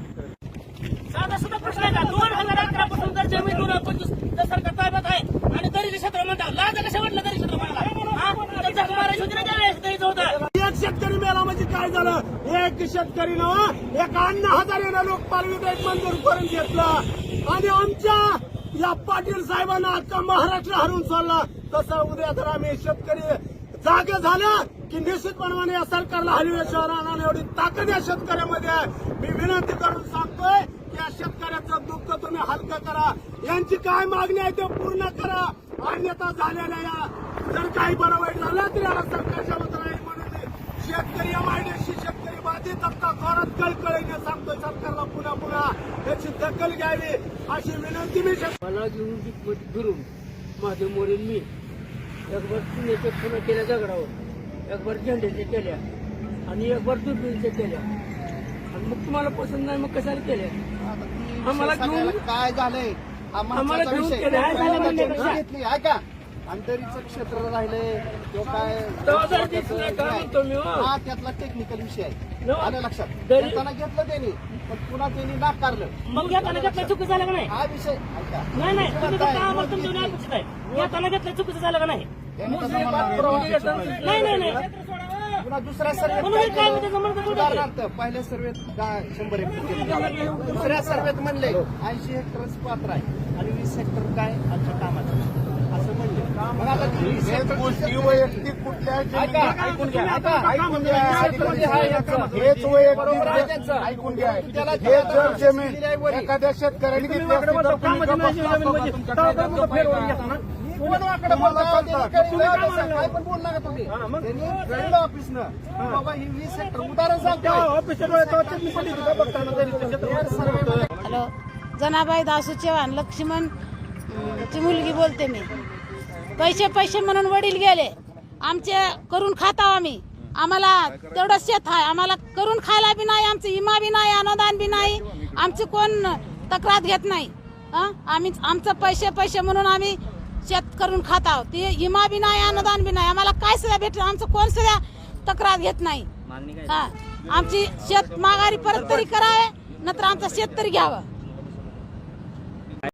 साधा सुद्धा प्रश्न आहे का 2011 पासून जर जमीन 2025 सरकार ताब्यात आहे आणि दरीचे क्षेत्र म्हणतात लाज कशा वाटलं दरी क्षेत्र म्हणाला मारायची होती ना त्यावेळेस दरीचं होतं. एक शेतकरी मेला म्हणजे काय झालं, एक शेतकरीनं एक 50,000 लोकपाल विधेयक मंजूर करून घेतलं आणि आमच्या या पाटील साहेबांना अख्खा महाराष्ट्र हरून सोडला. तसं उद्या तर आम्ही शेतकरी जागे झालं की निश्चितपणाने या सरकारला हलवेश्वर आणून एवढी ताकद या शेतकऱ्यामध्ये आहे. मी विनंती करून सांगतोय की या शेतकऱ्याचं दुःख तुम्ही हलकं करा, यांची काय मागणी आहे ते पूर्ण करा. अन्यथा झालेल्या या जर काही बरं वाईट झालं तर याला सरकारच्या वतीने म्हणून शेतकरी एमआयडीसी शेतकरी बाधित आता जोरात कळकळीने सांगतोय सरकारला पुन्हा पुन्हा याची दखल घ्यावी अशी विनंती मी मला घेऊन फिरून माझे मोरील मी एकभर पुण्याच्या पुन्हा केल्या दगडावर, एकभर झेंड्याच्या केल्या आणि एकभर दुर्बिणच्या केल्या आणि मग तुम्हाला पसंत नाही मग कशाला केल्या. आम्हाला घेऊन काय झालंय आम्हाला घेऊन केल्या घेतली आहे का अंतरीचं क्षेत्र राहिलंय तो काय म्हणतो मी हा त्यातला टेक्निकल विषय आहे आलं लक्षात. तरी- घेताना घेतलं त्यांनी पण पुन्हा त्यांनी नाकारलं. मग घेताना घेतलं चुकीचं झालं का नाही? हा विषय ऐका नाही नाही तुम्ही फक्त आम्हाला तुमच्या अपेक्षित आहे. घेताना घेतलं चुकीचं झालं का नाही? त्यांनी तसं म्हणलं. नाही नाही नाही पुन्हा दुसऱ्या सर्वेत म्हणून हे काय म्हणते समजतं कुठे? उदाहरणार्थ पहिल्या सर्वेत 100 हेक्टर, दुसऱ्या सर्वेत म्हणले 80 हेक्टरच पात्र आहे आणि 20 हेक्टर काय आमच्या कामाचं असं म्हणले. मग आता गोष्टी वैयक्तिक कुठल्या ऐकून घ्या हेच बरोबर आहे त्यांचं. वैयक्तिक ऐकून घ्या. त्याला हे जर जमीन एखाद्या शेतकऱ्याने घेतली असती तर तुम्ही गप्प बसला असता तुमच्याकडे. कोण वाकडं बोलता? त्यांनी काय पण बोल नका तुम्ही. त्यांनी कळलं ऑफिसनं बाबा ही 20 हेक्टर उदाहरण सांगतो. हॅलो, जनाबाई दासू चव्हाण लक्ष्मण ची मुलगी बोलते मी. पैसे म्हणून वडील गेले आमचे, करून खाता आम्ही, आम्हाला तेवढं शेत आहे, आम्हाला करून खायला बी नाही, आमचं इमा बी नाही, अनुदान बी नाही, आमची कोण तक्रार घेत नाही. आम्ही आमचं पैसे म्हणून आम्ही शेत करून खात आहोत. ते इमा बी नाही, अनुदान बी नाही, आम्हाला काय सुद्धा भेटलं, आमचं कोण सुद्धा तक्रार घेत नाही. आमची शेत माघारी परत तरी करावे, नंतर आमचं शेत तरी घ्यावं.